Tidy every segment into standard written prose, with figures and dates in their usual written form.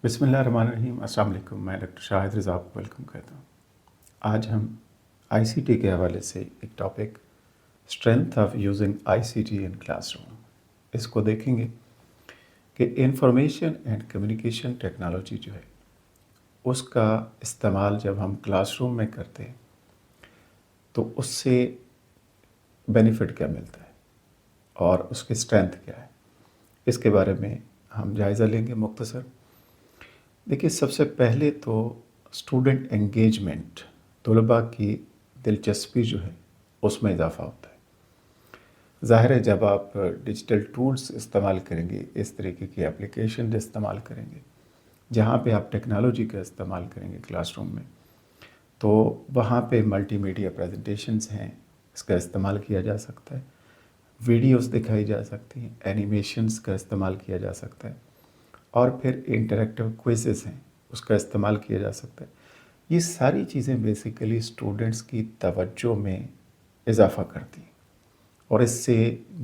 بسم اللہ الرحمن الرحیم۔ السلام علیکم، میں ڈاکٹر شاہد رضا آپ کو ویلکم کہتا ہوں۔ آج ہم آئی سی ٹی کے حوالے سے ایک topic strength of using I C T in classroom, اس کو دیکھیں گے کہ انفارمیشن اینڈ کمیونیکیشن ٹیکنالوجی جو ہے اس کا استعمال جب ہم کلاس روم میں کرتے ہیں تو اس سے بینیفٹ کیا ملتا ہے اور اس کی اسٹرینتھ کیا ہے، اس کے بارے میں ہم جائزہ لیں گے مختصر۔ دیکھیے، سب سے پہلے تو اسٹوڈنٹ انگیجمنٹ، طلباء کی دلچسپی جو ہے اس میں اضافہ ہوتا ہے۔ ظاہر ہے جب آپ ڈیجیٹل ٹولز استعمال کریں گے، اس طریقے کی اپلیکیشن استعمال کریں گے جہاں پہ آپ ٹیکنالوجی کا استعمال کریں گے کلاس روم میں، تو وہاں پہ ملٹی میڈیا پریزنٹیشنز ہیں، اس کا استعمال کیا جا سکتا ہے، ویڈیوز دکھائی جا سکتی ہیں، اینیمیشنز کا استعمال کیا جا سکتا ہے، اور پھر انٹریکٹیو کوئزز ہیں، اس کا استعمال کیا جا سکتا ہے۔ یہ ساری چیزیں بیسیکلی اسٹوڈنٹس کی توجہ میں اضافہ کرتی ہیں اور اس سے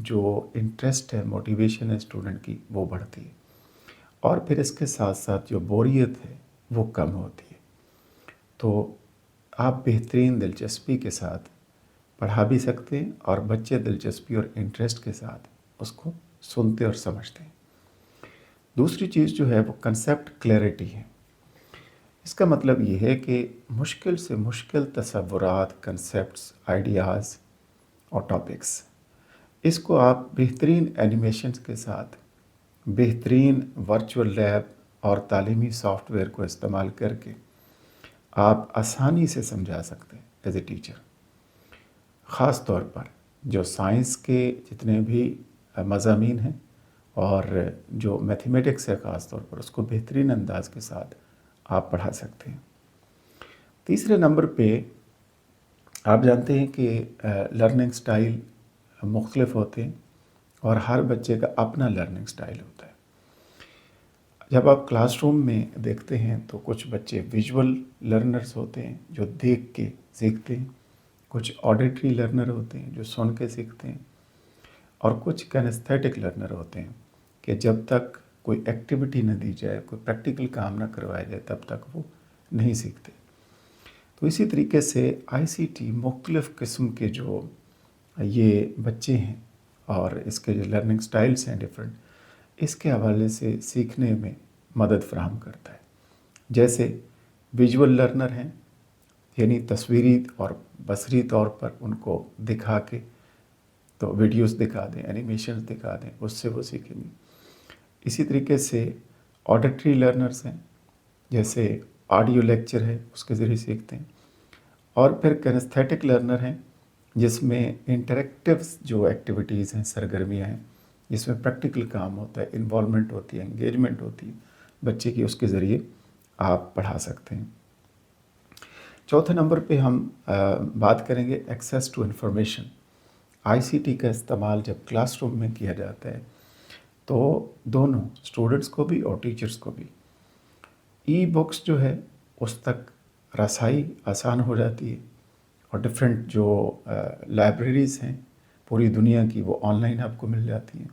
جو انٹرسٹ ہے، موٹیویشن ہے اسٹوڈنٹ کی، وہ بڑھتی ہے، اور پھر اس کے ساتھ ساتھ جو بوریت ہے وہ کم ہوتی ہے۔ تو آپ بہترین دلچسپی کے ساتھ پڑھا بھی سکتے ہیں اور بچے دلچسپی اور انٹرسٹ کے ساتھ اس کو سنتے اور سمجھتے ہیں۔ دوسری چیز جو ہے وہ کنسیپٹ کلیئرٹی ہے۔ اس کا مطلب یہ ہے کہ مشکل سے مشکل تصورات، کنسیپٹس، آئیڈیاز اور ٹاپکس، اس کو آپ بہترین اینیمیشنز کے ساتھ، بہترین ورچوئل لیب اور تعلیمی سافٹ ویئر کو استعمال کر کے آپ آسانی سے سمجھا سکتے ہیں ایز اے ٹیچر۔ خاص طور پر جو سائنس کے جتنے بھی مضامین ہیں اور جو میتھمیٹکس ہے خاص طور پر، اس کو بہترین انداز کے ساتھ آپ پڑھا سکتے ہیں۔ تیسرے نمبر پہ آپ جانتے ہیں کہ لرننگ سٹائل مختلف ہوتے ہیں اور ہر بچے کا اپنا لرننگ سٹائل ہوتا ہے۔ جب آپ کلاس روم میں دیکھتے ہیں تو کچھ بچے ویژول لرنرز ہوتے ہیں جو دیکھ کے سیکھتے ہیں، کچھ آڈیٹری لرنر ہوتے ہیں جو سن کے سیکھتے ہیں، اور کچھ کینستھیٹک لرنر ہوتے ہیں کہ جب تک کوئی ایکٹیویٹی نہ دی جائے، کوئی پریکٹیکل کام نہ کروایا جائے، تب تک وہ نہیں سیکھتے۔ تو اسی طریقے سے آئی سی ٹی مختلف قسم کے جو یہ بچے ہیں اور اس کے جو لرننگ سٹائلز ہیں ڈفرینٹ، اس کے حوالے سے سیکھنے میں مدد فراہم کرتا ہے۔ جیسے ویژول لرنر ہیں، یعنی تصویری اور بصری طور پر ان کو دکھا کے، تو ویڈیوز دکھا دیں، اینیمیشنز دکھا دیں، اس سے وہ سیکھیں گے۔ اسی طریقے سے آڈیٹری لرنرز ہیں، جیسے آڈیو لیکچر ہے اس کے ذریعے سیکھتے ہیں، اور پھر کینستھیٹک لرنر ہیں جس میں انٹریکٹیو جو ایکٹیویٹیز ہیں، سرگرمیاں ہیں، جس میں پریکٹیکل کام ہوتا ہے، انوالومنٹ ہوتی ہے، انگیجمنٹ ہوتی ہے بچے کی، اس کے ذریعے آپ پڑھا سکتے ہیں۔ چوتھے نمبر پہ ہم بات کریں گے access to information. I C T کا استعمال جب کلاس روم میں کیا جاتا ہے تو دونوں اسٹوڈنٹس کو بھی اور ٹیچرس کو بھی ای بکس جو ہے اس تک رسائی آسان ہو جاتی ہے، اور ڈفرینٹ جو لائبریریز ہیں پوری دنیا کی، وہ آن لائن آپ کو مل جاتی ہیں،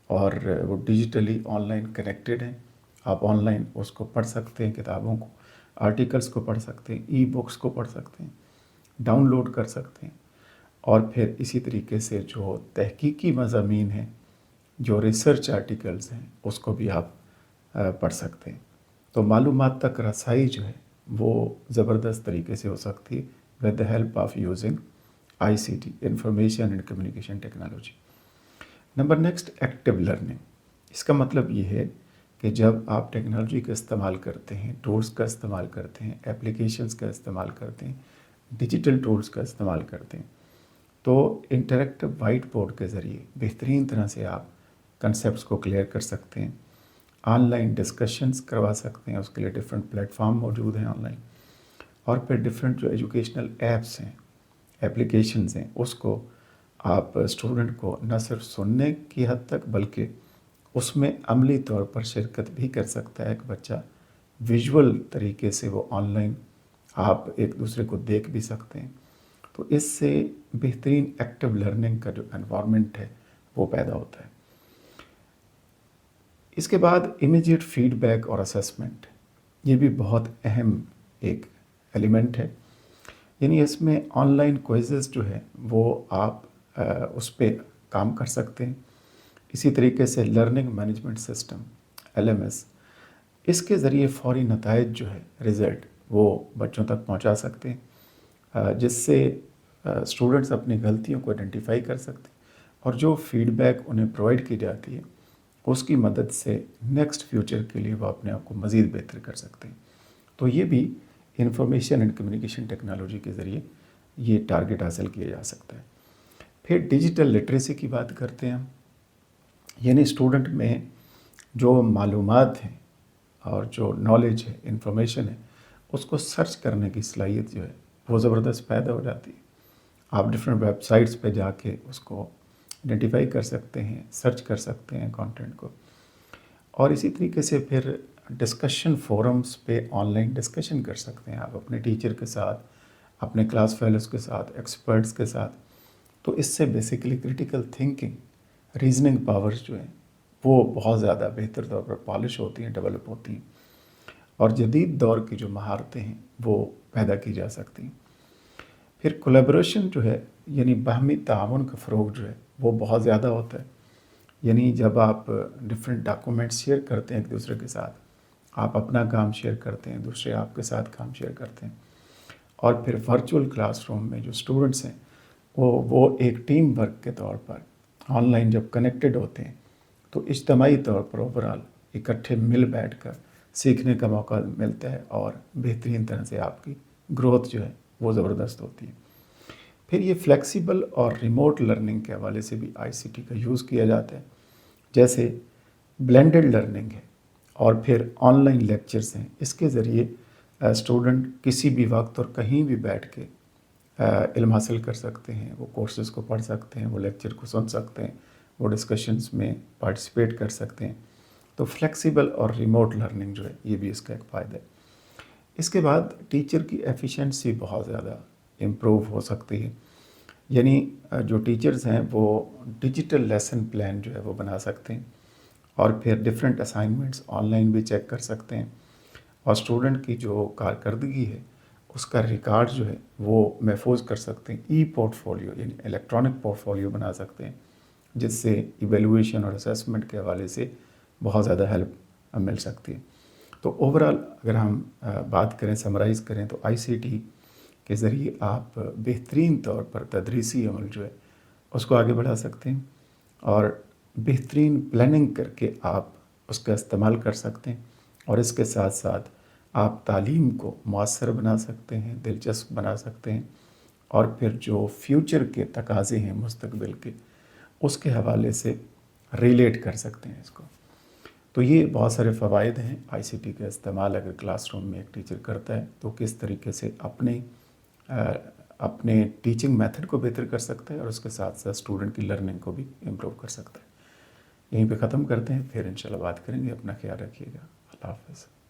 اور وہ ڈیجیٹلی آن لائن کنیکٹڈ ہیں۔ آپ آن لائن اس کو پڑھ سکتے ہیں، کتابوں کو، آرٹیکلس کو پڑھ سکتے ہیں، ای بکس کو پڑھ سکتے ہیں، ڈاؤن لوڈ کر سکتے ہیں، اور پھر اسی طریقے سے جو تحقیقی مضامین ہیں، جو ریسرچ آرٹیکلز ہیں، اس کو بھی آپ پڑھ سکتے ہیں۔ تو معلومات تک رسائی جو ہے وہ زبردست طریقے سے ہو سکتی ہے with the help of using I C T, information and communication technology. Number next, active learning. اس کا مطلب یہ ہے کہ جب آپ ٹیکنالوجی کا استعمال کرتے ہیں، ٹولز کا استعمال کرتے ہیں، اپلیکیشنز کا استعمال کرتے ہیں، ڈیجیٹل ٹولز کا استعمال کرتے ہیں، تو انٹریکٹیو وائٹ بورڈ کے ذریعے بہترین طرح سے آپ کنسیپٹس کو کلیئر کر سکتے ہیں، آن لائن ڈسکشنز کروا سکتے ہیں، اس کے لیے ڈفرینٹ پلیٹ فارم موجود ہیں آن لائن، اور پھر ڈفرینٹ جو ایجوکیشنل ایپس ہیں، اپلیکیشنز ہیں، اس کو آپ اسٹوڈنٹ کو نہ صرف سننے کی حد تک بلکہ اس میں عملی طور پر شرکت بھی کر سکتا ہے ایک بچہ، ویژول طریقے سے وہ آن لائن آپ ایک دوسرے کو دیکھ بھی سکتے ہیں۔ تو اس سے بہترین ایکٹیو لرننگ کا جو انوائرمنٹ ہے وہ پیدا ہوتا ہے۔ اس کے بعد امیجیٹ فیڈ بیک اور اسیسمنٹ، یہ بھی بہت اہم ایک ایلیمنٹ ہے. یعنی اس میں آن لائن کوئزز جو ہے وہ آپ اس پہ کام کر سکتے ہیں. اسی طریقے سے لرننگ مینجمنٹ سسٹم LMS، اس کے ذریعے فوری نتائج جو ہے رزلٹ وہ بچوں تک پہنچا سکتے ہیں، جس سے اسٹوڈنٹس اپنی غلطیوں کو آئیڈینٹیفائی کر سکتے ہیں اور جو فیڈ بیک انہیں پرووائڈ کی جاتی ہے اس کی مدد سے نیکسٹ فیوچر کے لیے وہ اپنے آپ کو مزید بہتر کر سکتے ہیں. تو یہ بھی انفارمیشن اینڈ کمیونیکیشن ٹیکنالوجی کے ذریعے یہ ٹارگٹ حاصل کیا جا سکتا ہے. پھر ڈیجیٹل لٹریسی کی بات کرتے ہیں ہم، یعنی اسٹوڈنٹ میں جو معلومات ہیں اور جو نالج ہے، انفارمیشن ہے، اس کو سرچ کرنے کی صلاحیت جو ہے وہ زبردست پیدا ہو جاتی ہے. آپ ڈفرینٹ ویب سائٹس پہ جا کے اس کو آئیڈینٹیفائی کر سکتے ہیں، سرچ کر سکتے ہیں کانٹینٹ کو. اور اسی طریقے سے پھر ڈسکشن فورمز پہ آن لائن ڈسکشن کر سکتے ہیں آپ اپنے ٹیچر کے ساتھ، اپنے کلاس فیلوز کے ساتھ، ایکسپرٹس کے ساتھ. تو اس سے basically critical thinking, reasoning powers جو ہیں وہ بہت زیادہ بہتر طور پر پالش ہوتی ہیں، ڈیولپ ہوتی ہیں، اور جدید دور کی جو مہارتیں ہیں وہ پیدا کی جا سکتی ہیں. پھر کولیبریشن جو ہے، یعنی باہمی تعاون کا فروغ جو ہے وہ بہت زیادہ ہوتا ہے. یعنی جب آپ ڈفرینٹ ڈاکومنٹس شیئر کرتے ہیں ایک دوسرے کے ساتھ، آپ اپنا کام شیئر کرتے ہیں، دوسرے آپ کے ساتھ کام شیئر کرتے ہیں. اور پھر ورچوئل کلاس روم میں جو اسٹوڈنٹس ہیں وہ ایک ٹیم ورک کے طور پر آن لائن جب کنیکٹڈ ہوتے ہیں تو اجتماعی طور پر اوورال اکٹھے مل بیٹھ کر سیکھنے کا موقع ملتا ہے اور بہترین طرح سے آپ کی گروتھ جو ہے وہ زبردست ہوتی ہے. پھر یہ فلیکسیبل اور ریموٹ لرننگ کے حوالے سے بھی ICT کا یوز کیا جاتا ہے، جیسے بلینڈڈ لرننگ ہے اور پھر آن لائن لیکچرز ہیں. اس کے ذریعے اسٹوڈنٹ کسی بھی وقت اور کہیں بھی بیٹھ کے علم حاصل کر سکتے ہیں، وہ کورسز کو پڑھ سکتے ہیں، وہ لیکچر کو سن سکتے ہیں، وہ ڈسکشنز میں پارٹیسپیٹ کر سکتے ہیں. تو فلیکسیبل اور ریموٹ لرننگ جو ہے یہ بھی اس کا ایک فائدہ ہے. اس کے بعد ٹیچر کی ایفیشنسی بہت زیادہ امپروو ہو سکتی ہے. یعنی جو ٹیچرز ہیں وہ ڈیجیٹل لیسن پلان جو ہے وہ بنا سکتے ہیں اور پھر ڈفرینٹ اسائنمنٹس آن لائن بھی چیک کر سکتے ہیں، اور اسٹوڈنٹ کی جو کارکردگی ہے اس کا ریکارڈ جو ہے وہ محفوظ کر سکتے ہیں. ای پورٹ فولیو یعنی الیکٹرانک پورٹ فولیو بنا سکتے ہیں، جس سے ایویلویشن اور اسیسمنٹ کے حوالے سے بہت زیادہ ہیلپ مل سکتی ہے. تو اوورال اگر ہم بات کریں، سمرائز کریں، تو ICT کے ذریعے آپ بہترین طور پر تدریسی عمل جو ہے اس کو آگے بڑھا سکتے ہیں اور بہترین پلاننگ کر کے آپ اس کا استعمال کر سکتے ہیں، اور اس کے ساتھ ساتھ آپ تعلیم کو مؤثر بنا سکتے ہیں، دلچسپ بنا سکتے ہیں، اور پھر جو فیوچر کے تقاضے ہیں مستقبل کے اس کے حوالے سے ریلیٹ کر سکتے ہیں اس کو. تو یہ بہت سارے فوائد ہیں ICT کا استعمال اگر کلاس روم میں ایک ٹیچر کرتا ہے تو کس طریقے سے اپنے ٹیچنگ میتھڈ کو بہتر کر سکتا ہے اور اس کے ساتھ ساتھ اسٹوڈنٹ کی لرننگ کو بھی امپروو کر سکتا ہے. یہیں پہ ختم کرتے ہیں، پھر انشاءاللہ بات کریں گے. اپنا خیال رکھیے گا. اللہ حافظ.